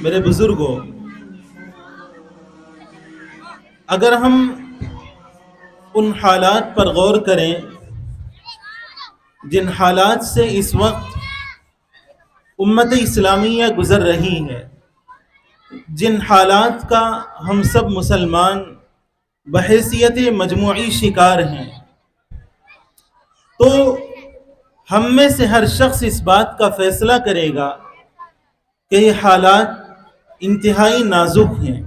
میرے بزرگوں، اگر ہم ان حالات پر غور کریں جن حالات سے اس وقت امت اسلامیہ گزر رہی ہے، جن حالات کا ہم سب مسلمان بحیثیت مجموعی شکار ہیں، تو ہم میں سے ہر شخص اس بات کا فیصلہ کرے گا کہ یہ حالات انتہائی نازک ہیں،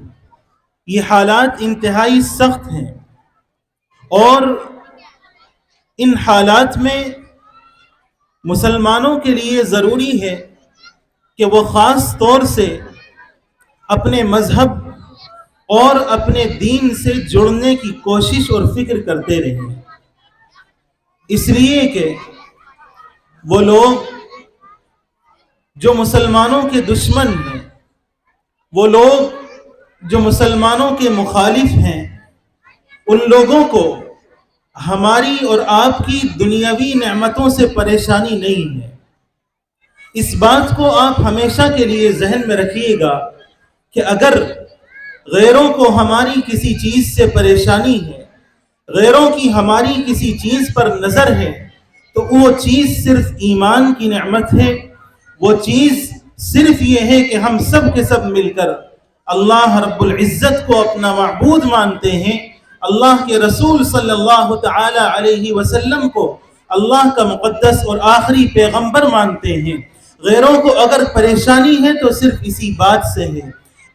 یہ حالات انتہائی سخت ہیں، اور ان حالات میں مسلمانوں کے لیے ضروری ہے کہ وہ خاص طور سے اپنے مذہب اور اپنے دین سے جڑنے کی کوشش اور فکر کرتے رہیں، اس لیے کہ وہ لوگ جو مسلمانوں کے دشمن ہیں، وہ لوگ جو مسلمانوں کے مخالف ہیں، ان لوگوں کو ہماری اور آپ کی دنیاوی نعمتوں سے پریشانی نہیں ہے۔ اس بات کو آپ ہمیشہ کے لیے ذہن میں رکھیے گا کہ اگر غیروں کو ہماری کسی چیز سے پریشانی ہے، غیروں کی ہماری کسی چیز پر نظر ہے، تو وہ چیز صرف ایمان کی نعمت ہے، وہ چیز صرف یہ ہے کہ ہم سب کے سب مل کر اللہ رب العزت کو اپنا معبود مانتے ہیں، اللہ کے رسول صلی اللہ تعالی علیہ وسلم کو اللہ کا مقدس اور آخری پیغمبر مانتے ہیں۔ غیروں کو اگر پریشانی ہے تو صرف اسی بات سے ہے۔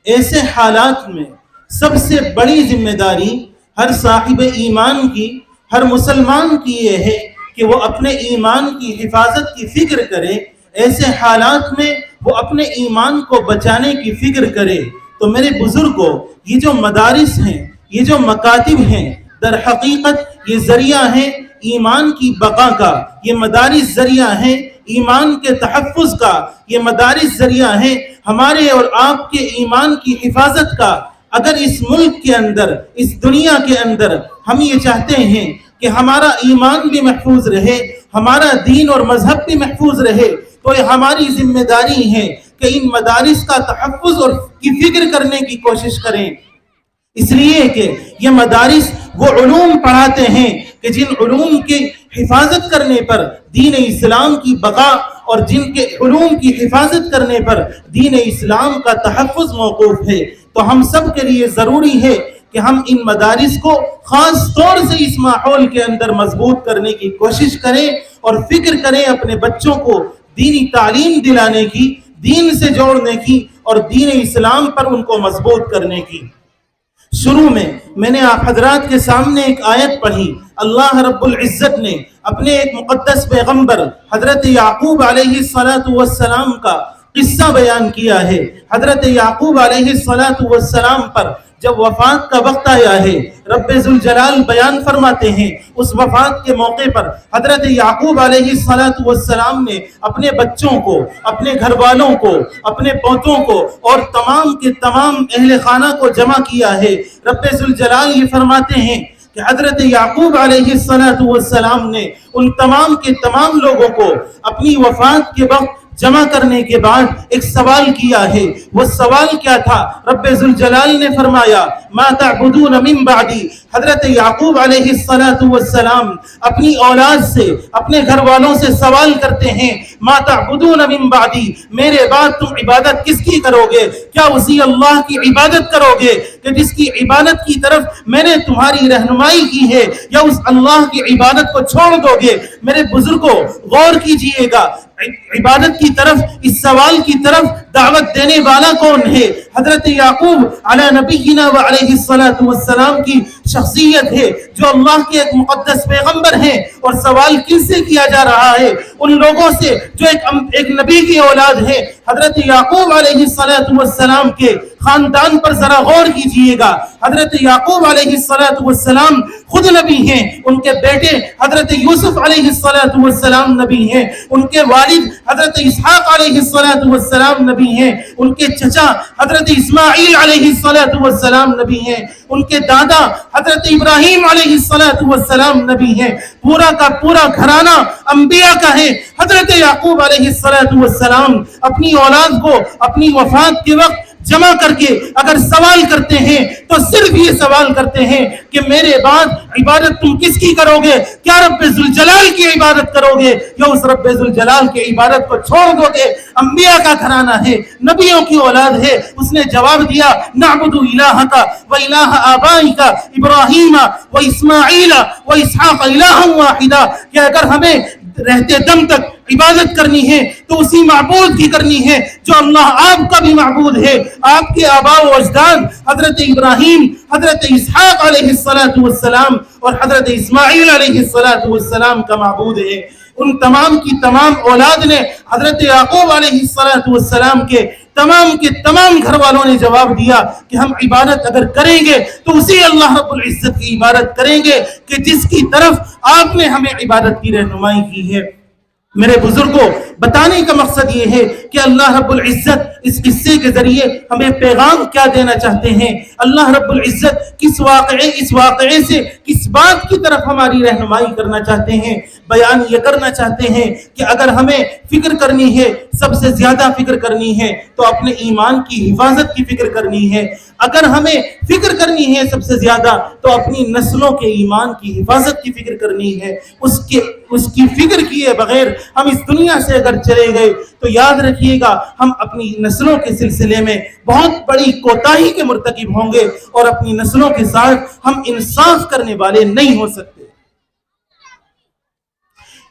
ایسے حالات میں سب سے بڑی ذمہ داری ہر صاحب ایمان کی، ہر مسلمان کی یہ ہے کہ وہ اپنے ایمان کی حفاظت کی فکر کرے، ایسے حالات میں وہ اپنے ایمان کو بچانے کی فکر کرے۔ تو میرے بزرگوں، یہ جو مدارس ہیں، یہ جو مکاتب ہیں، در حقیقت یہ ذریعہ ہیں ایمان کی بقا کا، یہ مدارس ذریعہ ہیں ایمان کے تحفظ کا، یہ مدارس ذریعہ ہیں ہمارے اور آپ کے ایمان کی حفاظت کا۔ اگر اس ملک کے اندر، اس دنیا کے اندر ہم یہ چاہتے ہیں کہ ہمارا ایمان بھی محفوظ رہے، ہمارا دین اور مذہب بھی محفوظ رہے، تو یہ ہماری ذمہ داری ہے کہ ان مدارس کا تحفظ اور کی فکر کرنے کی کوشش کریں، اس لیے کہ یہ مدارس وہ علوم پڑھاتے ہیں کہ جن علوم کی حفاظت کرنے پر دین اسلام کی بقا، اور جن کے علوم کی حفاظت کرنے پر دین اسلام کا تحفظ موقوف ہے۔ تو ہم سب کے لیے ضروری ہے کہ ہم ان مدارس کو خاص طور سے اس ماحول کے اندر مضبوط کرنے کی کوشش کریں اور فکر کریں اپنے بچوں کو دینی تعلیم دلانے کی، دین سے جوڑنے کی اور دین اسلام پر ان کو مضبوط کرنے کی۔ شروع میں نے آپ حضرات کے سامنے ایک آیت پڑھی۔ اللہ رب العزت نے اپنے ایک مقدس پیغمبر حضرت یعقوب علیہ السلام کا قصہ بیان کیا ہے۔ حضرت یعقوب علیہ السلام پر جب وفات کا وقت آیا ہے، رب ذوالجلال بیان فرماتے ہیں اس وفات کے موقع پر حضرت یعقوب علیہ السلام نے اپنے بچوں کو، اپنے گھر والوں کو، اپنے پوتوں کو اور تمام کے تمام اہل خانہ کو جمع کیا ہے۔ رب ذوالجلال یہ فرماتے ہیں کہ حضرت یعقوب علیہ السلام نے ان تمام کے تمام لوگوں کو اپنی وفات کے وقت جمع کرنے کے بعد ایک سوال کیا ہے۔ وہ سوال کیا تھا؟ رب ذوالجلال نے فرمایا ما تعبدون من بعدی۔ حضرت یعقوب علیہ السلام اپنی اولاد سے، اپنے گھر والوں سے سوال کرتے ہیں ما تعبدون من بعدی، میرے بعد تم عبادت کس کی کرو گے؟ کیا اسی اللہ کی عبادت کرو گے کہ جس کی عبادت کی طرف میں نے تمہاری رہنمائی کی ہے، یا اس اللہ کی عبادت کو چھوڑ دو گے؟ میرے بزرگوں، غور کیجئے گا، عبادت کی طرف، اس سوال کی طرف دعوت دینے والا کون ہے؟ حضرت یعقوب علی نبینا و علیہ السلام کی شخصیت ہے، جو اللہ کے ایک مقدس پیغمبر ہیں، اور سوال کس سے کیا جا رہا ہے؟ ان لوگوں سے جو ایک نبی کی اولاد ہے۔ حضرت یعقوب علیہ السلام کے خاندان پر ذرا غور کیجئے گا۔ حضرت یعقوب علیہ السلام خود نبی ہیں, ان کے بیٹے حضرت یوسف علیہ السلام نبی ہیں, ان کے والد حضرت اسحاق علیہ السلام نبی ہیں, ان کے چچا حضرت اسماعیل علیہ السلام نبی ہیں, ان کے دادا حضرت ابراہیم علیہ السلام نبی ہیں. پورا کا پورا گھرانہ انبیاء کا ہے. حضرت یعقوب علیہ السلام اپنی اولاد کو اپنی وفات کے وقت جمع کر کے اگر سوال کرتے ہیں تو صرف یہ سوال کرتے ہیں کہ میرے بعد عبادت تم کس کی کرو گے؟ کیا رب ذوالجلال کی عبادت کرو گے یا اس رب ذوالجلال کی عبادت کو چھوڑ دو گے؟ انبیاء کا گھرانہ ہے, نبیوں کی اولاد ہے. اس نے جواب دیا نعبد الہک و الہ آبائک ابراہیم و اسماعیل و اسحاق الہا واحدا, کہ اگر ہمیں رہتے دم تک عبادت کرنی ہے تو اسی معبود کی کرنی ہے جو اللہ آپ کا بھی معبود ہے, آپ کے آباء و اجداد حضرت ابراہیم, حضرت اسحاق علیہ السلام اور حضرت اسماعیل علیہ السلام کا معبود ہے. ان تمام کی تمام اولاد نے حضرت یعقوب علیہ السلام کے تمام گھر والوں نے جواب دیا کہ ہم عبادت اگر کریں گے تو اسی اللہ رب العزت کی عبادت کریں گے کہ جس کی طرف آپ نے ہمیں عبادت کی رہنمائی کی ہے. میرے بزرگوں, بتانے کا مقصد یہ ہے کہ اللہ رب العزت اس قصے کے ذریعے ہمیں پیغام کیا دینا چاہتے ہیں. اللہ رب العزت اس واقعے سے کس بات کی طرف ہماری رہنمائی کرنا چاہتے ہیں؟ بیان یہ کرنا چاہتے ہیں کہ اگر ہمیں فکر کرنی ہے, سب سے زیادہ فکر کرنی ہے تو اپنے ایمان کی حفاظت کی فکر کرنی ہے. اگر ہمیں فکر کرنی ہے سب سے زیادہ تو اپنی نسلوں کے ایمان کی حفاظت کی فکر کرنی ہے. اس کی فکر کیے بغیر ہم اس دنیا سے اگر چلے گئے تو یاد رکھیے گا ہم اپنی نسلوں کے سلسلے میں بہت بڑی کوتاہی کے مرتکب ہوں گے اور اپنی نسلوں کے ساتھ ہم انصاف کرنے والے نہیں ہو سکتے.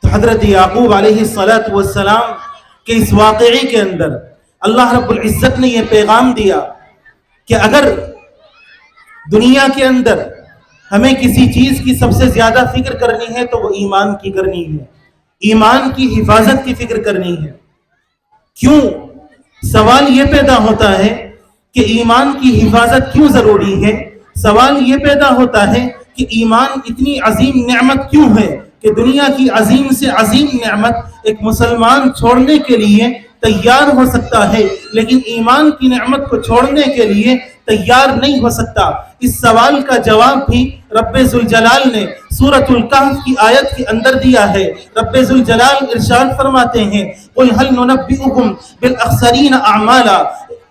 تو حضرت یعقوب علیہ السلام کے اس واقعے کے اندر اللہ رب العزت نے یہ پیغام دیا کہ اگر دنیا کے اندر ہمیں کسی چیز کی سب سے زیادہ فکر کرنی ہے تو وہ ایمان کی کرنی ہے, ایمان کی حفاظت کی فکر کرنی ہے. کیوں؟ سوال یہ پیدا ہوتا ہے کہ ایمان کی حفاظت کیوں ضروری ہے. سوال یہ پیدا ہوتا ہے کہ ایمان اتنی عظیم نعمت کیوں ہے کہ دنیا کی عظیم سے عظیم نعمت ایک مسلمان چھوڑنے کے لیے تیار ہو سکتا ہے لیکن ایمان کی نعمت کو چھوڑنے کے لیے تیار نہیں ہو سکتا. اس سوال کا جواب بھی رب ذوالجلال نے سورۃ الکہف کی آیت کے اندر دیا ہے. رب ذوالجلال ارشاد فرماتے ہیں قُلْ هَلْ نُنَبِّئُكُمْ بِالْأَخْسَرِينَ أَعْمَالًا,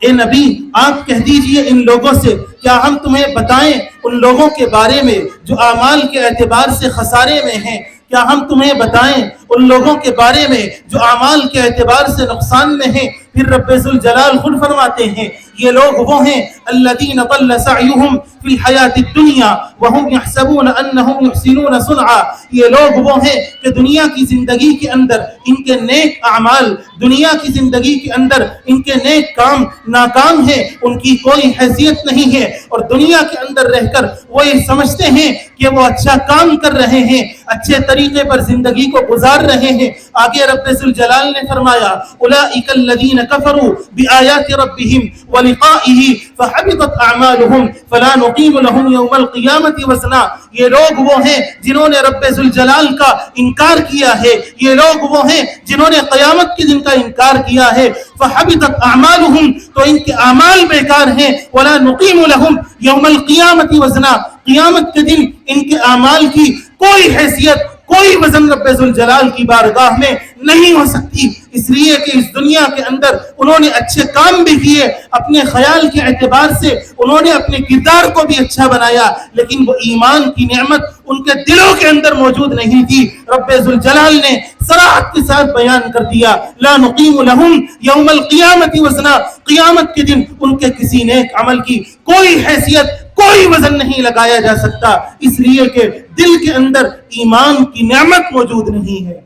اے نبی آپ کہہ دیجئے ان لوگوں سے کیا ہم تمہیں بتائیں ان لوگوں کے بارے میں جو اعمال کے اعتبار سے خسارے میں ہیں؟ کیا ہم تمہیں بتائیں ان لوگوں کے بارے میں جو اعمال کے اعتبار سے نقصان میں ہیں؟ پھر رب ذوالجلال خود فرماتے ہیں یہ لوگ وہ ہیں الذین ضل سعیہم فی الحیاۃ الدنیا وہم یحسبون انہم یحسنون صنعا. یہ لوگ وہ ہیں کہ دنیا کی زندگی کے اندر ان کے نیک اعمال, دنیا کی زندگی کے اندر ان کے نیک کام ناکام ہیں, ان کی کوئی حیثیت نہیں ہے اور دنیا کے اندر رہ کر وہ یہ سمجھتے ہیں کہ وہ اچھا کام کر رہے ہیں, اچھے طریقے پر زندگی کو گزار رہے ہیں. آگے رب ذوالجلال نے فرمایا اولئک الذین کفروا بآیات ربہم ولقائہ فحبطت اعمالہم فلا نقیم لہم یوم القیامۃ وزنا. یہ لوگ وہ ہیں جنہوں نے رب ذوالجلال کا انکار کیا ہے, یہ لوگ وہ ہیں جنہوں نے قیامت کے دن کا انکار کیا ہے. فحبطت اعمالہم, تو ان کے اعمال بیکار ہیں. ولا نقیم لہم یوم القیامۃ وزنا, قیامت کے دن ان کے اعمال کی کوئی حیثیت کوئی وزن رب ذوالجلال کی بارگاہ میں نہیں ہو سکتی. اس لیے کہ اس دنیا کے اندر انہوں نے اچھے کام بھی کیے, اپنے خیال کے اعتبار سے انہوں نے اپنے کردار کو بھی اچھا بنایا, لیکن وہ ایمان کی نعمت ان کے دلوں کے اندر موجود نہیں تھی. رب ذوالجلال نے صراحت کے ساتھ بیان کر دیا لا نقیم لہم یوم القیامۃ وزنا, قیامت کے دن ان کے کسی نیک عمل کی کوئی حیثیت کوئی وزن نہیں لگایا جا سکتا, اس لیے کہ دل کے اندر ایمان کی نعمت موجود نہیں ہے.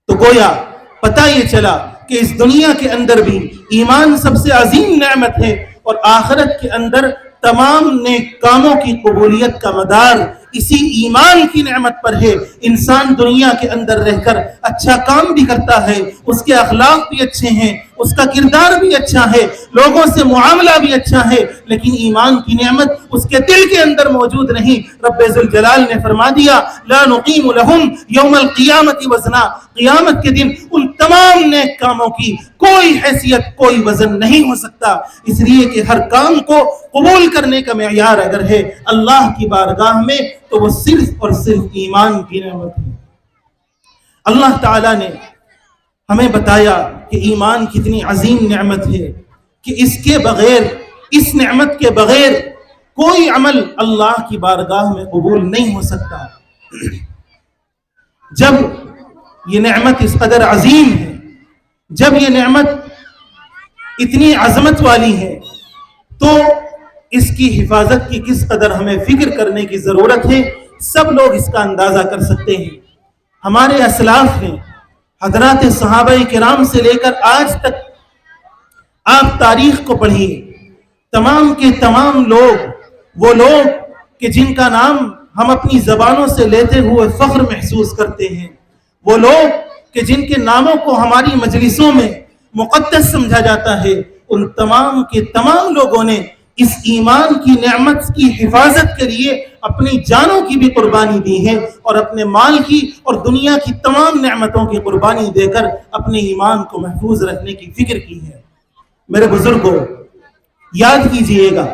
تو گویا پتہ یہ چلا کہ اس دنیا کے اندر بھی ایمان سب سے عظیم نعمت ہے اور آخرت کے اندر تمام نیک کاموں کی قبولیت کا مدار اسی ایمان کی نعمت پر ہے. انسان دنیا کے اندر رہ کر اچھا کام بھی کرتا ہے, اس کے اخلاق بھی اچھے ہیں, اس کا کردار بھی اچھا ہے، لوگوں سے معاملہ بھی اچھا ہے، لیکن ایمان کی نعمت اس کے دل کے اندر موجود نہیں۔ رب ذوالجلال نے فرما دیا لا نقیم لہم یوم القیامت وزنا، قیامت کے دن ان تمام نیک کاموں کی کوئی حیثیت، کوئی وزن نہیں ہو سکتا، اس لیے کہ ہر کام کو قبول کرنے کا معیار اگر ہے اللہ کی بارگاہ میں تو وہ صرف اور صرف ایمان کی نعمت ہے۔ اللہ تعالیٰ نے ہمیں بتایا کہ ایمان کتنی عظیم نعمت ہے کہ اس کے بغیر، اس نعمت کے بغیر کوئی عمل اللہ کی بارگاہ میں قبول نہیں ہو سکتا۔ جب یہ نعمت اس قدر عظیم ہے، جب یہ نعمت اتنی عظمت والی ہے، تو اس کی حفاظت کی کس قدر ہمیں فکر کرنے کی ضرورت ہے، سب لوگ اس کا اندازہ کر سکتے ہیں۔ ہمارے اسلاف نے، حضرات صحابہ کرام سے لے کر آج تک آپ تاریخ کو پڑھیے، تمام کے تمام لوگ، وہ لوگ کہ جن کا نام ہم اپنی زبانوں سے لیتے ہوئے فخر محسوس کرتے ہیں، وہ لوگ کہ جن کے ناموں کو ہماری مجلسوں میں مقدس سمجھا جاتا ہے، ان تمام کے تمام لوگوں نے اس ایمان کی نعمت کی حفاظت کے لیے اپنی جانوں کی بھی قربانی دی ہے، اور اپنے مال کی اور دنیا کی تمام نعمتوں کی قربانی دے کر اپنے ایمان کو محفوظ رکھنے کی فکر کی ہے۔ میرے بزرگوں، یاد کیجئے گا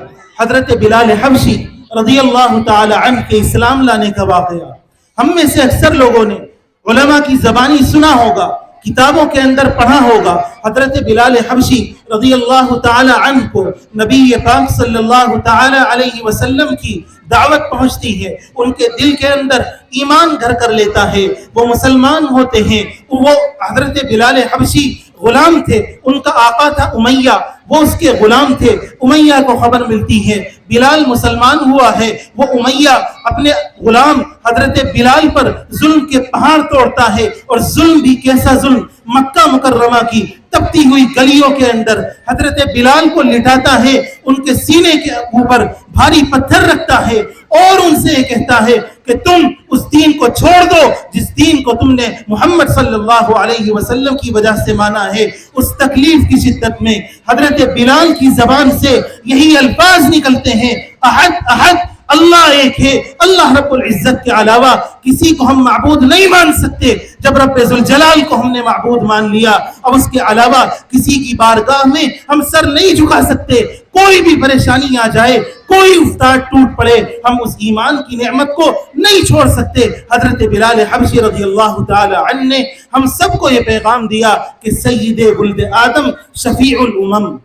حضرت بلال حبشی رضی اللہ تعالی عنہ کے اسلام لانے کا واقعہ ہم میں سے اکثر لوگوں نے علماء کی زبانی سنا ہوگا، کتابوں کے اندر پڑھا ہوگا۔ حضرت بلال حبشی رضی اللہ تعالی عنہ کو نبی پاک صلی اللہ تعالی علیہ وسلم کی دعوت پہنچتی ہے، ان کے دل کے اندر ایمان گھر کر لیتا ہے، وہ مسلمان ہوتے ہیں۔ وہ حضرت بلال حبشی غلام تھے، ان کا آقا تھا امیہ، وہ اس کے غلام تھے۔ امیہ کو خبر ملتی ہے بلال مسلمان ہوا ہے، وہ امیہ اپنے غلام حضرت بلال پر ظلم کے پہاڑ توڑتا ہے، اور ظلم بھی کیسا ظلم، مکہ مکرمہ کی تپتی ہوئی گلیوں کے اندر حضرت بلال کو لٹاتا ہے، ان کے سینے کے اوپر بھاری پتھر رکھتا ہے، اور ان سے کہتا ہے کہ تم اس دین کو چھوڑ دو جس دین کو تم نے محمد صلی اللہ علیہ وسلم کی وجہ سے مانا ہے۔ اس تکلیف کی شدت میں حضرت بلال کی زبان سے یہی الفاظ نکلتے ہیں، احد احد، اللہ ایک ہے، اللہ رب العزت کے علاوہ کسی کو ہم معبود نہیں مان سکتے۔ جب رب ذوالجلال کو ہم نے معبود مان لیا، اب اس کے علاوہ کسی کی بارگاہ میں ہم سر نہیں جھکا سکتے۔ کوئی بھی پریشانی آ جائے، کوئی افتاد ٹوٹ پڑے، ہم اس ایمان کی نعمت کو نہیں چھوڑ سکتے۔ حضرت بلال حبشی رضی اللہ تعالی عنہ نے ہم سب کو یہ پیغام دیا کہ سید ولد آدم شفیع الامم،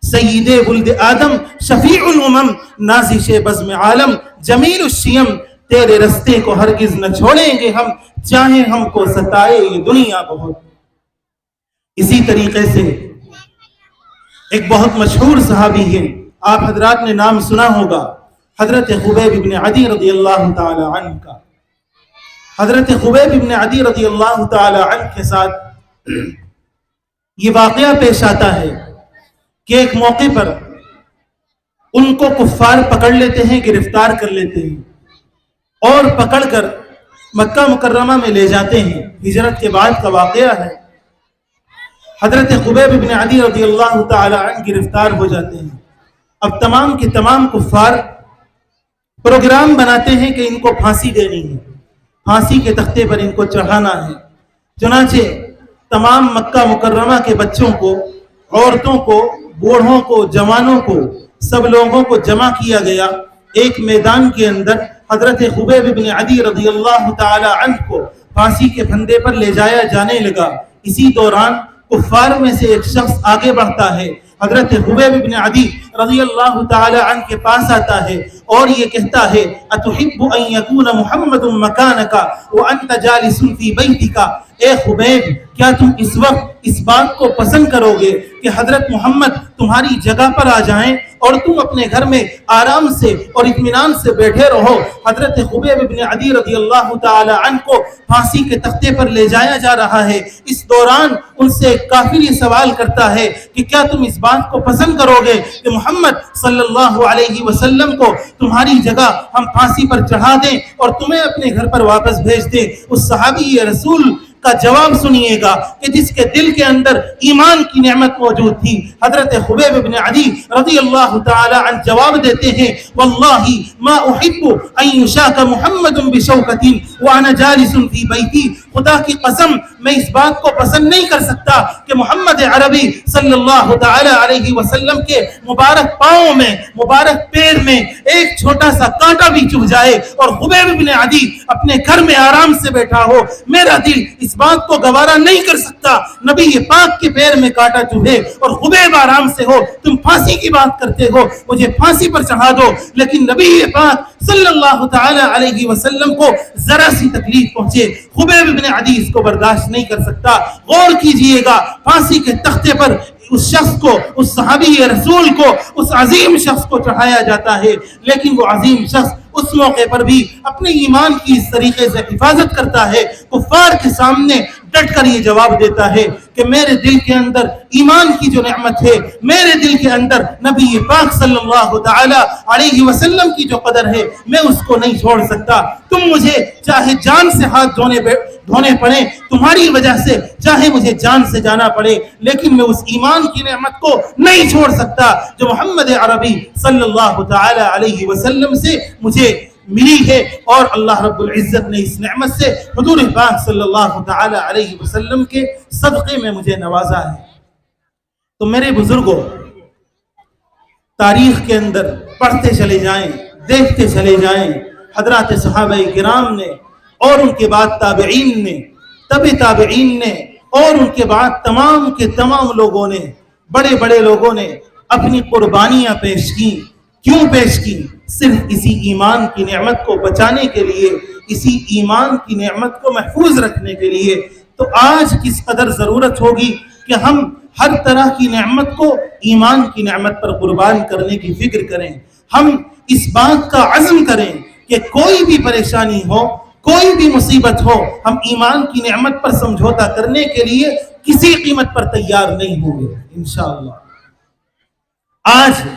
سید ولد آدم شفیع الامم، نازش بزم عالم جمیل الشیم، تیرے رستے کو ہرگز نہ چھوڑیں گے ہم، چاہے ہم کو ستائے یہ دنیا بہت۔ اسی طریقے سے ایک بہت مشہور صحابی ہے، آپ حضرات نے نام سنا ہوگا، حضرت خبیب بن عدی رضی اللہ تعالی عنہ کا۔ حضرت خبیب بن عدی رضی اللہ تعالی عنہ کے ساتھ یہ واقعہ پیش آتا ہے کہ ایک موقع پر ان کو کفار پکڑ لیتے ہیں، گرفتار کر لیتے ہیں، اور پکڑ کر مکہ مکرمہ میں لے جاتے ہیں۔ ہجرت کے بعد کا واقعہ ہے۔ حضرت خبیب بن عدی رضی اللہ تعالی عنہ گرفتار ہو جاتے ہیں۔ اب تمام کے تمام کفار پروگرام بناتے ہیں کہ ان کو پھانسی دینی ہے، پھانسی کے تختے پر ان کو چڑھانا ہے۔ چنانچہ تمام مکہ مکرمہ کے بچوں کو، عورتوں کو، بوڑھوں کو، جوانوں کو، سب لوگوں کو جمع کیا گیا ایک میدان کے اندر۔ حضرت خبیب بن عدی رضی اللہ تعالی عنہ کو پھانسی کے پھندے پر لے جایا جانے لگا۔ اسی دوران کفار میں سے ایک شخص آگے بڑھتا ہے، حضرت خبیب بن عدی رضی اللہ تعالی عنہ کے پاس آتا ہے اور یہ کہتا ہے اتحب ان یکون محمد مکانک وانت جالس فی بیتک، اے خبیب کیا تم اس وقت اس بات کو پسند کرو گے کہ حضرت محمد تمہاری جگہ پر آ جائیں اور تم اپنے گھر میں آرام سے اور اطمینان سے بیٹھے رہو؟ حضرت خبیب بن عدی رضی اللہ تعالی عنہ کو پھانسی کے تختے پر لے جایا جا رہا ہے۔ اس دوران ان سے ایک کافر یہ سوال کرتا ہے کہ کیا تم اس بات کو پسند کرو گے کہ محمد صلی اللہ علیہ وسلم کو تمہاری جگہ ہم پھانسی پر چڑھا دیں اور تمہیں اپنے گھر پر واپس بھیج دیں؟ اس صحابی رسول کا جواب سنیے گا کہ جس کے دل کے اندر ایمان کی نعمت موجود تھی. حضرت خبیب بن عدی رضی اللہ تعالی عنہ جواب دیتے ہیں واللہ ما احب ان یشاک محمد بشوکۃ وانا جالس فی بیتی. خدا کی قسم میں اس بات کو پسند نہیں کر سکتا کہ محمد عربی صلی اللہ تعالی علیہ وسلم کے مبارک پاؤں میں مبارک پیر میں ایک چھوٹا سا کانٹا بھی چبھ جائے اور خبیب بن عدی اپنے گھر میں آرام سے بیٹھا ہو. میرا دل اس بات کو گوارا نہیں کر سکتا نبی پاک کے پیر میں کانٹا چبھے اور خبیب آرام سے ہو. تم پھانسی کی بات کرتے ہو, مجھے پھانسی پر چڑھا دو, لیکن نبی پاک صلی اللہ تعالی علیہ وسلم کو ذرا سی تکلیف پہنچے خبیب بن عدی اس کو برداشت نہیں کر سکتا. غور کیجئے گا, پھانسی کے تختے پر اس شخص کو, اس صحابی رسول کو, اس عظیم شخص کو چڑھایا جاتا ہے, لیکن وہ عظیم شخص اس موقع پر بھی اپنے ایمان کی اس طریقے سے حفاظت کرتا ہے, کفار کے سامنے ڈٹ کر یہ جواب دیتا ہے کہ میرے دل کے اندر ایمان کی جو نعمت ہے, میرے دل کے اندر نبی پاک صلی اللہ تعالی علیہ وسلم کی جو قدر ہے, میں اس کو نہیں چھوڑ سکتا. تم مجھے چاہے جان سے ہاتھ دھونے پڑے, تمہاری وجہ سے چاہے مجھے جان سے جانا پڑے, لیکن میں اس ایمان کی نعمت کو نہیں چھوڑ سکتا جو محمد عربی صلی اللہ تعالی علیہ وسلم سے مجھے ملی ہے. اور اللہ رب العزت نے اس نعمت سے حضور پاک صلی اللہ تعالی علیہ وسلم کے صدقے میں مجھے نوازا ہے. تو میرے بزرگوں, تاریخ کے اندر پڑھتے چلے جائیں, دیکھتے چلے جائیں, حضرات صحابہ کرام نے اور ان کے بعد تابعین نے, تبع تابعین نے, اور ان کے بعد تمام کے تمام لوگوں نے, بڑے بڑے لوگوں نے اپنی قربانیاں پیش کی. کیوں پیش کی؟ صرف اسی ایمان کی نعمت کو بچانے کے لیے, اسی ایمان کی نعمت کو محفوظ رکھنے کے لیے. تو آج کس قدر ضرورت ہوگی کہ ہم ہر طرح کی نعمت کو ایمان کی نعمت پر قربان کرنے کی فکر کریں. ہم اس بات کا عزم کریں کہ کوئی بھی پریشانی ہو, کوئی بھی مصیبت ہو, ہم ایمان کی نعمت پر سمجھوتا کرنے کے لیے کسی قیمت پر تیار نہیں ہوں گے انشاءاللہ. آج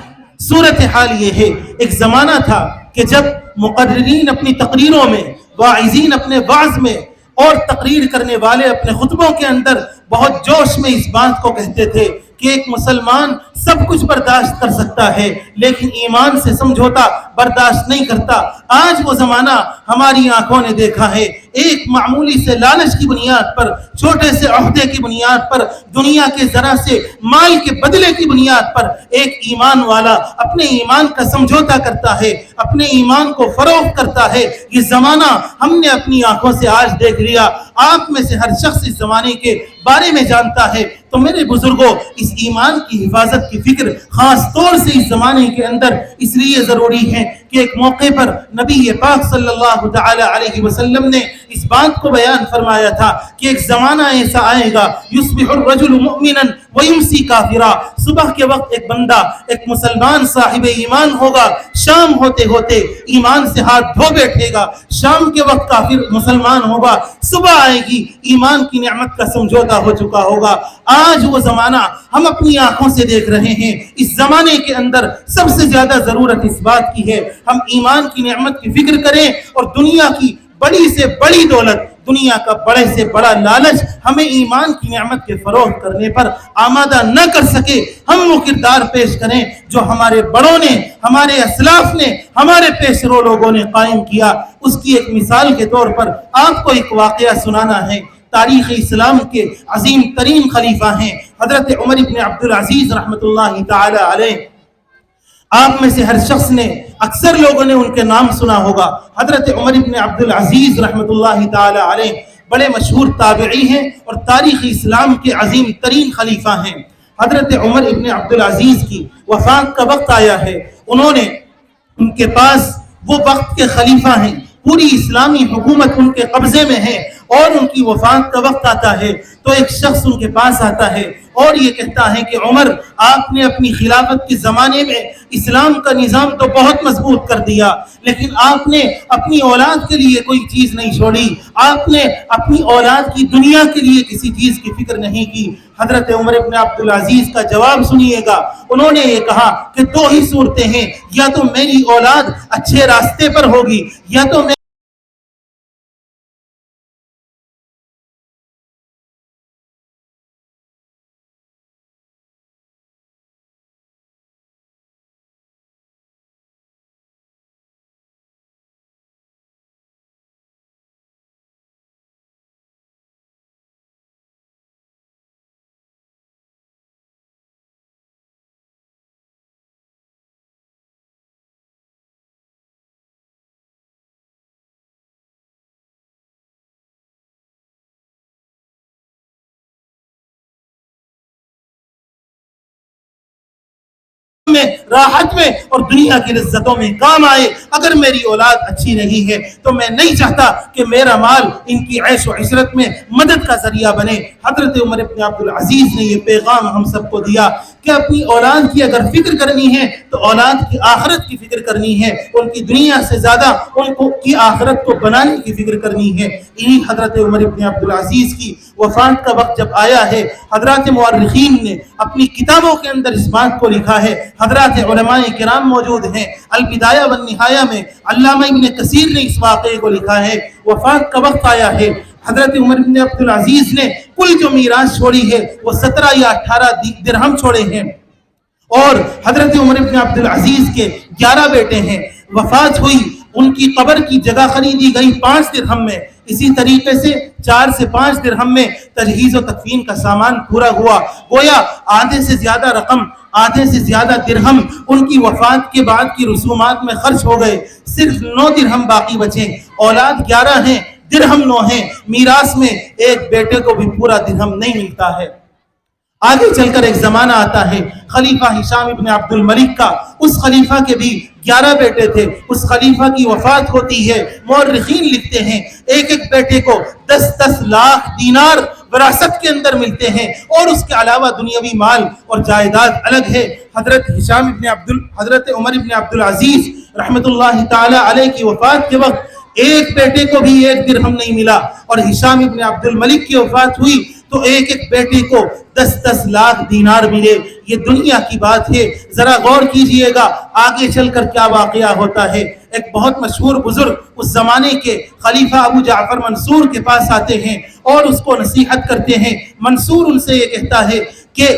صورتحال یہ ہے, ایک زمانہ تھا کہ جب مقررین اپنی تقریروں میں, واعظین اپنے وعظ میں, اور تقریر کرنے والے اپنے خطبوں کے اندر بہت جوش میں اس بات کو کہتے تھے کہ ایک مسلمان سب کچھ برداشت کر سکتا ہے لیکن ایمان سے سمجھوتا برداشت نہیں کرتا. آج وہ زمانہ ہماری آنکھوں نے دیکھا ہے. ایک معمولی سے لالچ کی بنیاد پر, چھوٹے سے عہدے کی بنیاد پر, دنیا کے ذرا سے مال کے بدلے کی بنیاد پر ایک ایمان والا اپنے ایمان کا سمجھوتا کرتا ہے, اپنے ایمان کو فروخت کرتا ہے. یہ زمانہ ہم نے اپنی آنکھوں سے آج دیکھ لیا. آپ میں سے ہر شخص اس زمانے کے بارے میں جانتا ہے. تو میرے بزرگوں, اس ایمان کی حفاظت کی فکر خاص طور سے اس زمانے کے اندر اس لیے ضروری ہے کہ ایک موقع پر نبی پاک صلی اللہ تعالی علیہ وسلم نے اس بات کو بیان فرمایا تھا کہ ایک زمانہ ایسا آئے گا یصبح الرجل مؤمنا ویمسی کافرا. صبح کے وقت ایک بندہ, ایک مسلمان صاحب ایمان ہوگا, شام ہوتے ہوتے ایمان سے ہاتھ دھو بیٹھے گا. شام کے وقت کافر مسلمان ہوگا, صبح آئے گی ایمان کی نعمت کا سمجھوتا ہو چکا ہوگا. آج وہ زمانہ ہم اپنی آنکھوں سے دیکھ رہے ہیں. اس زمانے کے اندر سب سے زیادہ ضرورت اس بات کی ہے ہم ایمان کی نعمت کی فکر کریں اور دنیا کی بڑی سے بڑی دولت, دنیا کا بڑے سے بڑا لالچ ہمیں ایمان کی نعمت کے فروغ کرنے پر آمادہ نہ کر سکے. ہم وہ کردار پیش کریں جو ہمارے بڑوں نے, ہمارے اسلاف نے, ہمارے پیشرو لوگوں نے قائم کیا. اس کی ایک مثال کے طور پر آپ کو ایک واقعہ سنانا ہے. تاریخ اسلام کے عظیم ترین خلیفہ ہیں حضرت عمر بن عبدالعزیز رحمۃ اللہ تعالی علیہ. آپ میں سے ہر شخص نے, اکثر لوگوں نے ان کے نام سنا ہوگا. حضرت عمر بن عبدالعزیز رحمۃ اللہ تعالی علیہ بڑے مشہور تابعی ہیں اور تاریخ اسلام کے عظیم ترین خلیفہ ہیں. حضرت عمر بن عبدالعزیز کی وفات کا وقت آیا ہے. انہوں نے, ان کے پاس وہ وقت کے خلیفہ ہیں, پوری اسلامی حکومت ان کے قبضے میں ہے اور ان کی وفات کا وقت آتا ہے تو ایک شخص ان کے پاس آتا ہے اور یہ کہتا ہے کہ عمر, آپ نے اپنی خلافت کے زمانے میں اسلام کا نظام تو بہت مضبوط کر دیا لیکن آپ نے اپنی اولاد کے لیے کوئی چیز نہیں چھوڑی, آپ نے اپنی اولاد کی دنیا کے لیے کسی چیز کی فکر نہیں کی. حضرت عمر بن عبدالعزیز کا جواب سنیے گا. انہوں نے یہ کہا کہ دو ہی صورتیں ہیں, یا تو میری اولاد اچھے راستے پر ہوگی یا تو راحت میں اور دنیا کی لذتوں میں کام آئے۔ اگر میری اولاد اچھی نہیں ہے تو میں نہیں چاہتا کہ میرا مال ان کی عیش و عشرت میں مدد کا ذریعہ بنے۔ حضرت عمر بن عبدالعزیز نے یہ پیغام ہم سب کو دیا کہ اپنی اولاد کی اگر فکر کرنی ہے تو اولاد کی آخرت کی فکر کرنی ہے، ان کی دنیا سے زیادہ ان کو کی آخرت کو بنانے کی فکر کرنی ہے۔ انہی حضرت عمر بن عبدالعزیز کی وفات کا وقت جب آیا ہے، حضرات مورخین نے اپنی کتابوں کے اندر اس بات کو لکھا ہے، حضرات علماء کرام موجود ہیں، البدایہ والنہایہ میں علامہ ابن کثیر نے اس واقعے کو لکھا ہے۔ وفات کا وقت آیا ہے، حضرت عمر بن عبدالعزیز نے کل جو میراث چھوڑی ہے وہ 17 یا 18 درہم چھوڑے ہیں، اور حضرت عمر بن عبدالعزیز کے 11 بیٹے ہیں۔ وفات ہوئی، ان کی قبر کی جگہ خریدی گئی 5 درہم میں، اسی طریقے سے 4 سے 5 درہم میں تجہیز و تکفین کا سامان پورا ہوا۔ گویا آدھے سے زیادہ رقم، آدھے سے زیادہ درہم ان کی وفات کے بعد کی رسومات میں خرچ ہو گئے، صرف 9 درہم باقی بچے۔ اولاد 11 ہیں، درہم 9 ہیں، میراث میں ایک بیٹے کو بھی پورا درہم نہیں ملتا ہے۔ آگے چل کر ایک زمانہ آتا ہے خلیفہ ہشام ابن عبد الملک کا، اس خلیفہ کے بھی 11 بیٹے تھے، اس خلیفہ کی وفات ہوتی ہے۔ مورخین لکھتے ہیں ایک ایک بیٹے کو 10-10 لاکھ دینار وراثت کے اندر ملتے ہیں، اور اس کے علاوہ دنیاوی مال اور جائیداد الگ ہے۔ حضرت عمر ابن عبدالعزیز رحمت اللہ تعالی علیہ کی وفات کے وقت ایک بیٹے کو بھی 1 درہم نہیں ملا، اور ہشام ابن عبد الملک کی وفات ہوئی تو ایک ایک بیٹے کو 10-10 لاکھ دینار ملے۔ یہ دنیا کی بات ہے، ذرا غور کیجئے گا آگے چل کر کیا واقعہ ہوتا ہے۔ ایک بہت مشہور بزرگ اس زمانے کے خلیفہ ابو جعفر منصور کے پاس آتے ہیں اور اس کو نصیحت کرتے ہیں۔ منصور ان سے یہ کہتا ہے کہ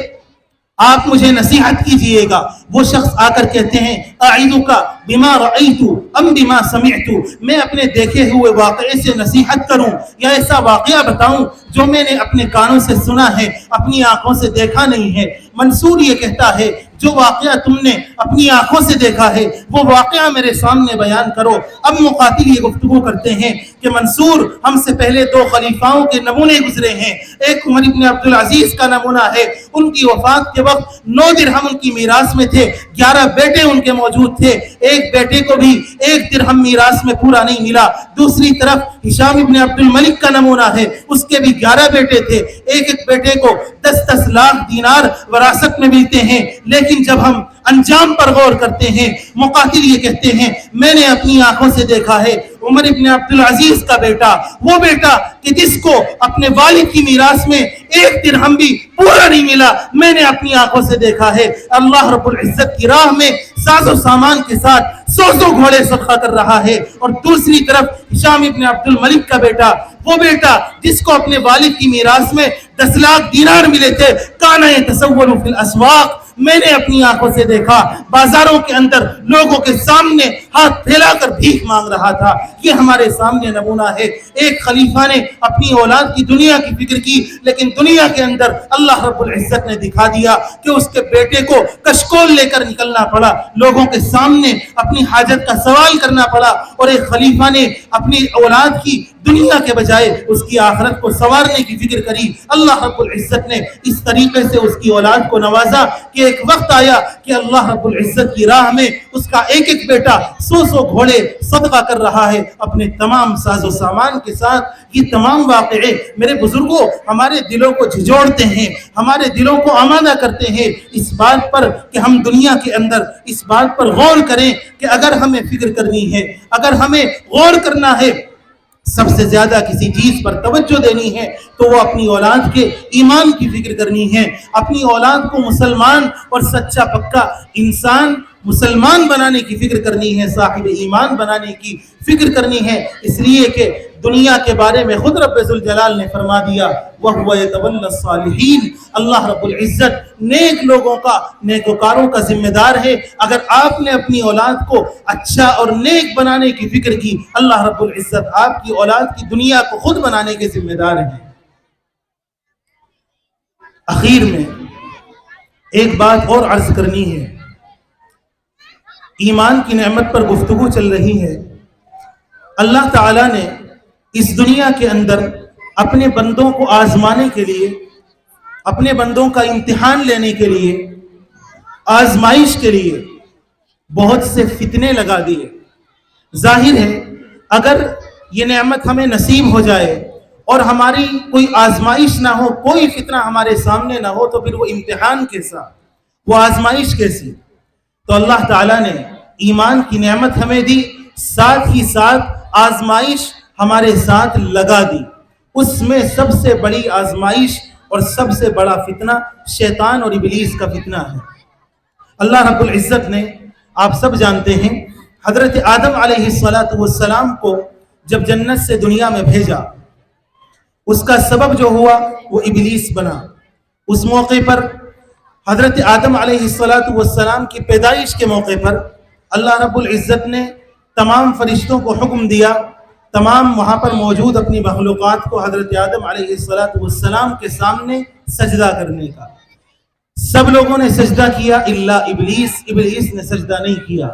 آپ مجھے نصیحت کیجئے گا۔ وہ شخص آ کر کہتے ہیں اعیذک بما رأیت ام بما سمعت، میں اپنے دیکھے ہوئے واقعے سے نصیحت کروں یا ایسا واقعہ بتاؤں جو میں نے اپنے کانوں سے سنا ہے، اپنی آنکھوں سے دیکھا نہیں ہے۔ منصور یہ کہتا ہے جو واقعہ تم نے اپنی آنکھوں سے دیکھا ہے وہ واقعہ میرے سامنے بیان کرو۔ اب مقاتل یہ گفتگو کرتے ہیں کہ منصور، ہم سے پہلے 2 خلیفاؤں کے نمونے گزرے ہیں، ایک عمر ابن عبدالعزیز کا نمونہ ہے، ان کی وفات کے وقت 9 درہم ان کی میراث میں تھے، 11 بیٹے ان کے موجود تھے، ایک بیٹے کو بھی 1 درہم میراث میں پورا نہیں ملا۔ دوسری طرف ہشام ابن عبد الملک کا نمونہ ہے، اس کے بھی 11 بیٹے تھے، ایک ایک بیٹے کو 10-10 لاکھ دینار وراثت میں ملتے ہیں۔ لیکن جب ہم انجام پر غور کرتے ہیں، مقاتل یہ کہتے ہیں میں نے اپنی آنکھوں سے دیکھا ہے عمر ابن عبدالعزیز کا بیٹا، وہ بیٹا کہ جس کو اپنے والد کی میراث میں 1 درہم بھی پورا نہیں ملا، میں نے اپنی آنکھوں سے دیکھا ہے اللہ رب العزت کی راہ میں ساز و سامان کے ساتھ 100 گھوڑے صدقہ کر رہا ہے۔ اور دوسری طرف ہشام ابن عبد الملک کا بیٹا، وہ بیٹا جس کو اپنے والد کی میراث میں 10 لاکھ دینار ملے تھے، کانا یتصول فی الاسواق، میں نے اپنی آنکھوں سے دیکھا بازاروں کے اندر لوگوں کے سامنے ہاتھ پھیلا کر بھیک مانگ رہا تھا۔ یہ ہمارے سامنے نمونہ ہے۔ ایک خلیفہ نے اپنی اولاد کی دنیا کی فکر کی، لیکن دنیا کے اندر اللہ رب العزت نے دکھا دیا کہ اس کے بیٹے کو کشکول لے کر نکلنا پڑا، لوگوں کے سامنے اپنی حاجت کا سوال کرنا پڑا، اور ایک خلیفہ نے اپنی اولاد کی دنیا کے بجائے اس کی آخرت کو سنوارنے کی فکر کری۔ اللہ رب العزت نے اس طریقے سے اس کی اولاد کو نوازا کہ ایک وقت آیا کہ اللہ رب العزت کی راہ میں اس کا ایک ایک بیٹا 100 گھوڑے صدقہ کر رہا ہے اپنے تمام ساز و سامان کے ساتھ۔ یہ تمام واقعے میرے بزرگوں ہمارے دلوں کو جھجوڑتے ہیں، ہمارے دلوں کو آمادہ کرتے ہیں اس بات پر کہ ہم دنیا کے اندر اس بات پر غور کریں کہ اگر ہمیں فکر کرنی ہے، اگر ہمیں غور کرنا ہے، سب سے زیادہ کسی چیز پر توجہ دینی ہے تو وہ اپنی اولاد کے ایمان کی فکر کرنی ہے، اپنی اولاد کو مسلمان اور سچا پکا انسان مسلمان بنانے کی فکر کرنی ہے، صاحب ایمان بنانے کی فکر کرنی ہے۔ اس لیے کہ دنیا کے بارے میں خود رب ذوالجلال نے فرما دیا وَهُوَ يَتَوَلَّى الصَّالِحِينَ، اللہ رب العزت نیک لوگوں کا، نیکوکاروں کا ذمہ دار ہے۔ اگر آپ نے اپنی اولاد کو اچھا اور نیک بنانے کی فکر کی، اللہ رب العزت آپ کی اولاد کی دنیا کو خود بنانے کے ذمہ دار ہیں۔ اخیر میں ایک بات اور عرض کرنی ہے، ایمان کی نعمت پر گفتگو چل رہی ہے۔ اللہ تعالیٰ نے اس دنیا کے اندر اپنے بندوں کو آزمانے کے لیے، اپنے بندوں کا امتحان لینے کے لیے آزمائش کے لیے بہت سے فتنے لگا دیے۔ ظاہر ہے اگر یہ نعمت ہمیں نصیب ہو جائے اور ہماری کوئی آزمائش نہ ہو، کوئی فتنہ ہمارے سامنے نہ ہو، تو پھر وہ امتحان کیسا، وہ آزمائش کیسی؟ تو اللہ تعالیٰ نے ایمان کی نعمت ہمیں دی، ساتھ ہی ساتھ آزمائش ہمارے ساتھ لگا دی۔ اس میں سب سے بڑی آزمائش اور سب سے بڑا فتنہ شیطان اور ابلیس کا فتنہ ہے۔ اللہ رب العزت نے، آپ سب جانتے ہیں، حضرت آدم علیہ السلام کو جب جنت سے دنیا میں بھیجا، اس کا سبب جو ہوا وہ ابلیس بنا۔ اس موقع پر حضرت آدم علیہ السلام کی پیدائش کے موقع پر اللہ رب العزت نے تمام فرشتوں کو حکم دیا، تمام وہاں پر موجود اپنی مخلوقات کو حضرت آدم علیہ السلام کے سامنے سجدہ کرنے کا۔ سب لوگوں نے سجدہ کیا الا ابلیس، ابلیس نے سجدہ نہیں کیا،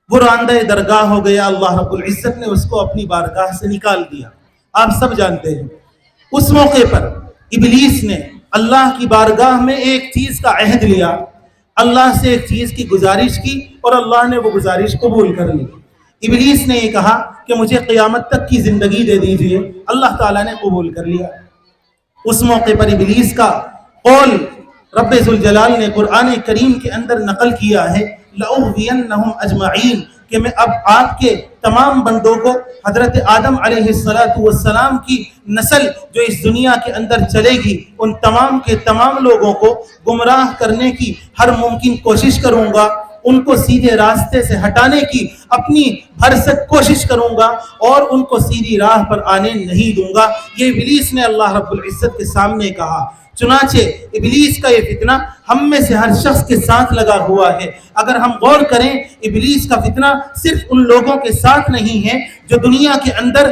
وہ راندہ درگاہ ہو گیا۔ اللہ رب العزت نے اس کو اپنی بارگاہ سے نکال دیا۔ آپ سب جانتے ہیں اس موقع پر ابلیس نے اللہ کی بارگاہ میں ایک چیز کا عہد لیا، اللہ سے ایک چیز کی گزارش کی اور اللہ نے وہ گزارش قبول کر لی۔ ابلیس نے یہ کہا کہ مجھے قیامت تک کی زندگی دے دیجئے، اللہ تعالیٰ نے قبول کر لیا۔ اس موقع پر ابلیس کا قول رب ذوالجلال نے قرآن کریم کے اندر نقل کیا ہے، لَأُغْوِيَنَّهُمْ أَجْمَعِينَ، کہ میں اب آپ کے تمام بندوں کو، حضرت آدم علیہ السلام کی نسل جو اس دنیا کے اندر چلے گی، ان تمام کے تمام لوگوں کو گمراہ کرنے کی ہر ممکن کوشش کروں گا، ان کو سیدھے راستے سے ہٹانے کی اپنی بھرسک کوشش کروں گا اور ان کو سیدھی راہ پر آنے نہیں دوں گا۔ یہ ابلیس نے اللہ رب العزت کے سامنے کہا۔ چنانچہ ابلیس کا یہ فتنہ ہم میں سے ہر شخص کے ساتھ لگا ہوا ہے۔ اگر ہم غور کریں، ابلیس کا فتنہ صرف ان لوگوں کے ساتھ نہیں ہے جو دنیا کے اندر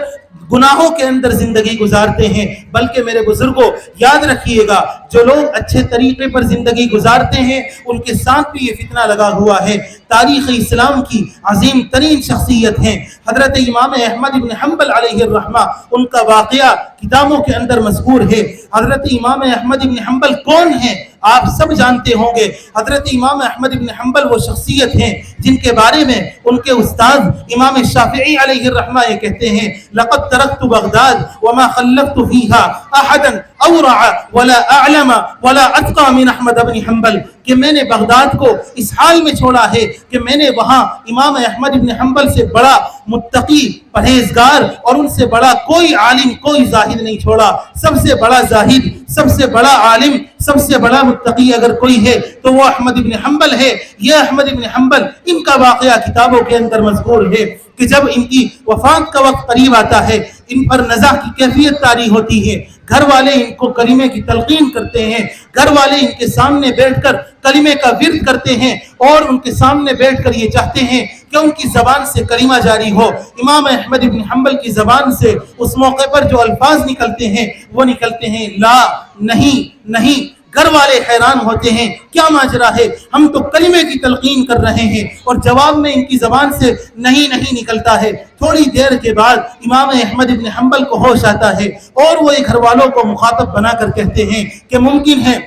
گناہوں کے اندر زندگی گزارتے ہیں، بلکہ میرے بزرگوں یاد رکھیے گا، جو لوگ اچھے طریقے پر زندگی گزارتے ہیں ان کے ساتھ بھی یہ فتنہ لگا ہوا ہے۔ تاریخ اسلام کی عظیم ترین شخصیت ہیں حضرت امام احمد بن حنبل علیہ الرحمہ، ان کا واقعہ کتابوں کے اندر مذکور ہے۔ حضرت امام احمد بن حنبل کون ہیں؟ آپ سب جانتے ہوں گے۔ حضرت امام احمد بن حنبل وہ شخصیت ہیں جن کے بارے میں ان کے استاد امام شافعی علیہ الرحمہ یہ کہتے ہیں، لقد ترکت بغداد وما خلفت فيها احدا اورع ولا اعلم ولا اتقى من احمد بن حنبل، کہ میں نے بغداد کو اس حال میں چھوڑا ہے کہ میں نے وہاں امام احمد بن حنبل سے بڑا متقی، پرہیزگار اور ان سے بڑا کوئی عالم، کوئی زاہد نہیں چھوڑا۔ سب سے بڑا زاہد، سب سے بڑا عالم، سب سے بڑا متقی اگر کوئی ہے تو وہ احمد بن حنبل ہے۔ یہ احمد بن حنبل، ان کا واقعہ کتابوں کے اندر مذکور ہے کہ جب ان کی وفات کا وقت قریب آتا ہے، ان پر نزع کی کیفیت طاری ہوتی ہے، گھر والے ان کو کلمے کی تلقین کرتے ہیں، گھر والے ان کے سامنے بیٹھ کر کلمے کا ورد کرتے ہیں اور ان کے سامنے بیٹھ کر یہ چاہتے ہیں کہ ان کی زبان سے کلمہ جاری ہو۔ امام احمد بن حنبل کی زبان سے اس موقع پر جو الفاظ نکلتے ہیں وہ نکلتے ہیں لا، نہیں، نہیں۔ گھر والے حیران ہوتے ہیں، کیا ماجرا ہے، ہم تو کلمے کی تلقین کر رہے ہیں اور جواب میں ان کی زبان سے نہیں نہیں نکلتا ہے۔ تھوڑی دیر کے بعد امام احمد بن حنبل کو ہوش آتا ہے اور وہ گھر والوں کو مخاطب بنا کر کہتے ہیں کہ ممکن ہے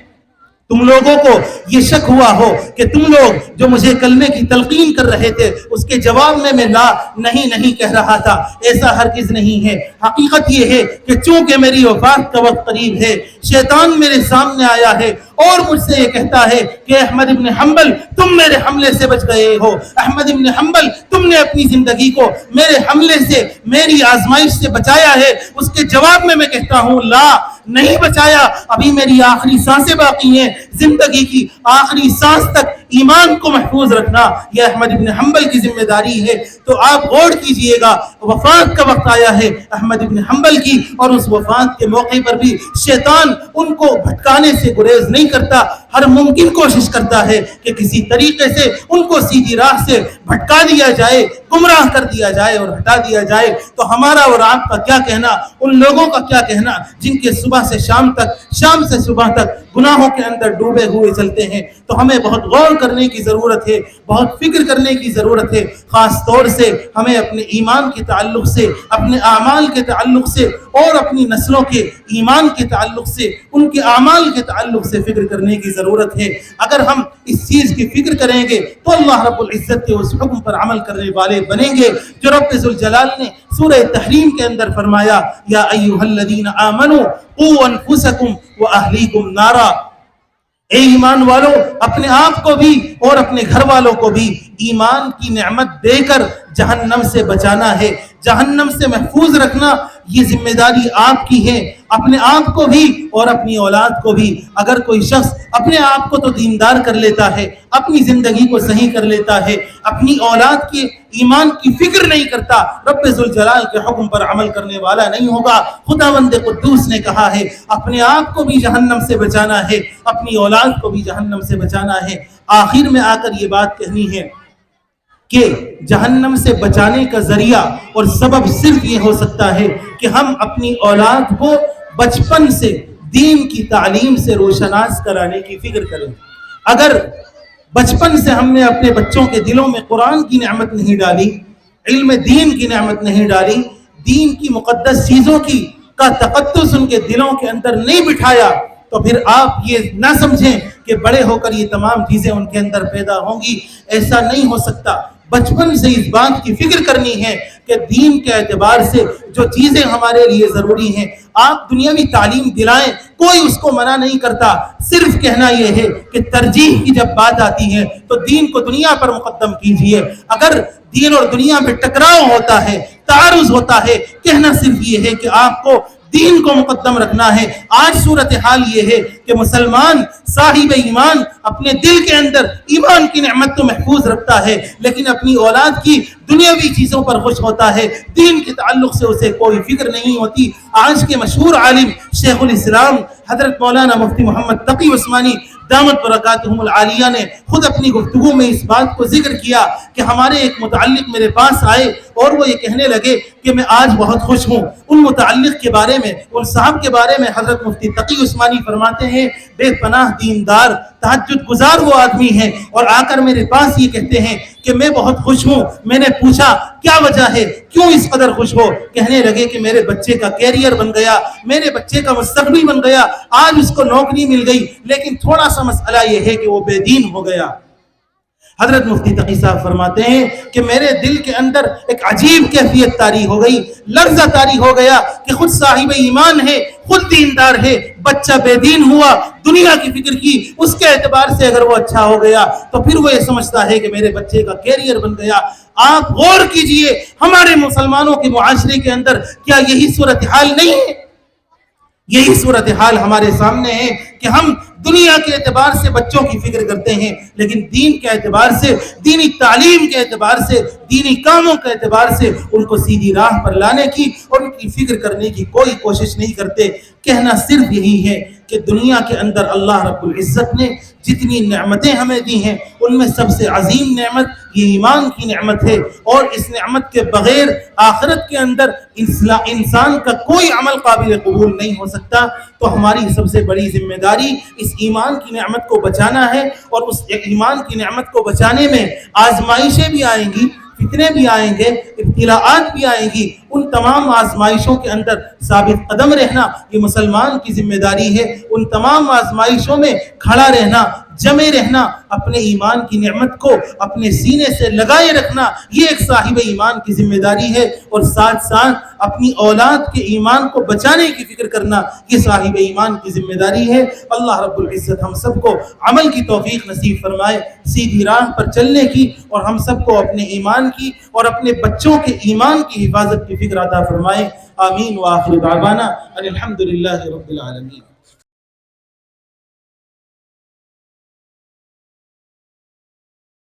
تم لوگوں کو یہ شک ہوا ہو کہ تم لوگ جو مجھے کلمے کی تلقین کر رہے تھے اس کے جواب میں لا نہیں نہیں کہہ رہا تھا۔ ایسا ہرگز نہیں ہے۔ حقیقت یہ ہے کہ چونکہ میری وفات کا وقت قریب ہے، شیطان میرے سامنے آیا ہے اور مجھ سے یہ کہتا ہے کہ احمد بن حنبل تم میرے حملے سے بچ گئے ہو، احمد بن حنبل تم نے اپنی زندگی کو میرے حملے سے، میری آزمائش سے بچایا ہے۔ اس کے جواب میں کہتا ہوں لا، نہیں بچایا، ابھی میری آخری سانسیں باقی ہیں، زندگی کی آخری سانس تک ایمان کو محفوظ رکھنا یہ احمد بن حنبل کی ذمہ داری ہے۔ تو آپ غور کیجئے گا، وفات کا وقت آیا ہے احمد بن حنبل کی، اور اس وفات کے موقع پر بھی شیطان ان کو بھٹکانے سے گریز نہیں کرتا، ہر ممکن کوشش کرتا ہے کہ کسی طریقے سے ان کو سیدھی راہ سے بھٹکا دیا جائے، گمراہ کر دیا جائے اور ہٹا دیا جائے۔ تو ہمارا اور آپ کا کیا کہنا، ان لوگوں کا کیا کہنا جن کے صبح سے شام تک، شام سے صبح تک گناہوں کے اندر ڈوبے ہوئے چلتے ہیں۔ تو ہمیں بہت غور کرنے کی ضرورت ہے، بہت فکر کرنے کی ضرورت ہے۔ خاص طور سے ہمیں اپنے ایمان کے تعلق سے، اپنے اعمال کے تعلق سے اور اپنی نسلوں کے ایمان کے تعلق سے، ان کے اعمال کے تعلق سے فکر کرنے کی ضرورت ہے۔ ضرورت ہے. اگر ہم اس چیز کی فکر کریں گے تو اللہ رب العزت کے اس حکم پر عمل کرنے والے بنیں گے جو رب ذوالجلال نے سورہ تحریم کے اندر فرمایا یا ایھا الذین آمنوا قوا انفسکم واہلیکم نارا. اے ایمان والو اپنے آپ کو بھی اور اپنے گھر والوں کو بھی ایمان کی نعمت دے کر جہنم سے بچانا ہے, جہنم سے محفوظ رکھنا. یہ ذمہ داری آپ کی ہے, اپنے آپ کو بھی اور اپنی اولاد کو بھی. اگر کوئی شخص اپنے آپ کو تو دیندار کر لیتا ہے, اپنی زندگی کو صحیح کر لیتا ہے, اپنی اولاد کے ایمان کی فکر نہیں کرتا, رب ذوالجلال کے حکم پر عمل کرنے والا نہیں ہوگا. خداوند قدوس نے کہا ہے اپنے آپ کو بھی جہنم سے بچانا ہے, اپنی اولاد کو بھی جہنم سے بچانا ہے. آخر میں آ کر یہ بات کہنی ہے کہ جہنم سے بچانے کا ذریعہ اور سبب صرف یہ ہو سکتا ہے کہ ہم اپنی اولاد کو بچپن سے دین کی تعلیم سے روشناس کرانے کی فکر کریں. اگر بچپن سے ہم نے اپنے بچوں کے دلوں میں قرآن کی نعمت نہیں ڈالی, علم دین کی نعمت نہیں ڈالی, دین کی مقدس چیزوں کا تقدس ان کے دلوں کے اندر نہیں بٹھایا, تو پھر آپ یہ نہ سمجھیں کہ بڑے ہو کر یہ تمام چیزیں ان کے اندر پیدا ہوں گی. ایسا نہیں ہو سکتا. بچپن سے اس بات کی فکر کرنی ہے کہ دین کے اعتبار سے جو چیزیں ہمارے لیے ضروری ہیں, آپ دنیاوی تعلیم دلائیں, کوئی اس کو منع نہیں کرتا. صرف کہنا یہ ہے کہ ترجیح کی جب بات آتی ہے تو دین کو دنیا پر مقدم کیجئے. اگر دین اور دنیا میں ٹکراؤ ہوتا ہے, تعارض ہوتا ہے, کہنا صرف یہ ہے کہ آپ کو دین کو مقدم رکھنا ہے. آج صورتحال یہ ہے کہ مسلمان صاحب ایمان اپنے دل کے اندر ایمان کی نعمت تو محفوظ رکھتا ہے, لیکن اپنی اولاد کی دنیاوی چیزوں پر خوش ہوتا ہے, دین کے تعلق سے اسے کوئی فکر نہیں ہوتی. آج کے مشہور عالم شیخ الاسلام حضرت مولانا مفتی محمد تقی عثمانی دامت برکاتہم العالیہ نے خود اپنی گفتگو میں اس بات کو ذکر کیا کہ ہمارے ایک متعلق میرے پاس آئے اور وہ یہ کہنے لگے کہ میں آج بہت خوش ہوں. ان متعلق کے بارے میں, ان صاحب کے بارے میں حضرت مفتی تقی عثمانی فرماتے ہیں بے پناہ دیندار تہجد گزار وہ آدمی ہیں, اور آ کر میرے پاس یہ کہتے ہیں کہ میں بہت خوش ہوں. میں نے پوچھا کیا وجہ ہے, کیوں اس قدر خوش ہو؟ کہنے لگے کہ میرے بچے کا کیریئر بن گیا, میرے بچے کا مستقبل بن گیا, آج اس کو نوکری مل گئی, لیکن تھوڑا سا مسئلہ یہ ہے کہ وہ بے دین ہو گیا. حضرت مفتی تقی صاحب فرماتے ہیں کہ میرے دل کے اندر ایک عجیب کیفیت طاری ہو گئی, لرزہ طاری ہو گیا کہ خود صاحب ایمان ہے, خود دیندار ہے, بچہ بے دین ہوا, دنیا کی فکر کی, اس کے اعتبار سے اگر وہ اچھا ہو گیا تو پھر وہ یہ سمجھتا ہے کہ میرے بچے کا کیریئر بن گیا. آپ غور کیجئے ہمارے مسلمانوں کے معاشرے کے اندر کیا یہی صورتحال نہیں ہے؟ یہی صورتحال ہمارے سامنے ہے کہ ہم دنیا کے اعتبار سے بچوں کی فکر کرتے ہیں, لیکن دین کے اعتبار سے, دینی تعلیم کے اعتبار سے, دینی کاموں کے اعتبار سے ان کو سیدھی راہ پر لانے کی اور ان کی فکر کرنے کی کوئی کوشش نہیں کرتے. کہنا صرف یہی ہے کہ دنیا کے اندر اللہ رب العزت نے جتنی نعمتیں ہمیں دی ہیں ان میں سب سے عظیم نعمت یہ ایمان کی نعمت ہے, اور اس نعمت کے بغیر آخرت کے اندر انسان کا کوئی عمل قابل قبول نہیں ہو سکتا. تو ہماری سب سے بڑی ذمہ داری اس ایمان کی نعمت کو بچانا ہے, اور اس ایمان کی نعمت کو بچانے میں آزمائشیں بھی آئیں گی, فتنے بھی آئیں گے, ابتلاءات بھی آئیں گی. ان تمام آزمائشوں کے اندر ثابت قدم رہنا یہ مسلمان کی ذمہ داری ہے. ان تمام آزمائشوں میں کھڑا رہنا, جمے رہنا, اپنے ایمان کی نعمت کو اپنے سینے سے لگائے رکھنا یہ ایک صاحب ایمان کی ذمہ داری ہے, اور ساتھ ساتھ اپنی اولاد کے ایمان کو بچانے کی فکر کرنا یہ صاحب ایمان کی ذمہ داری ہے. اللہ رب العزت ہم سب کو عمل کی توفیق نصیب فرمائے, سیدھی راہ پر چلنے کی, اور ہم سب کو اپنے ایمان کی اور اپنے بچوں کے ایمان کی حفاظت کی فکر عطا فرمائے. آمین. وآخر دعوانا ان الحمد للہ رب العالمین.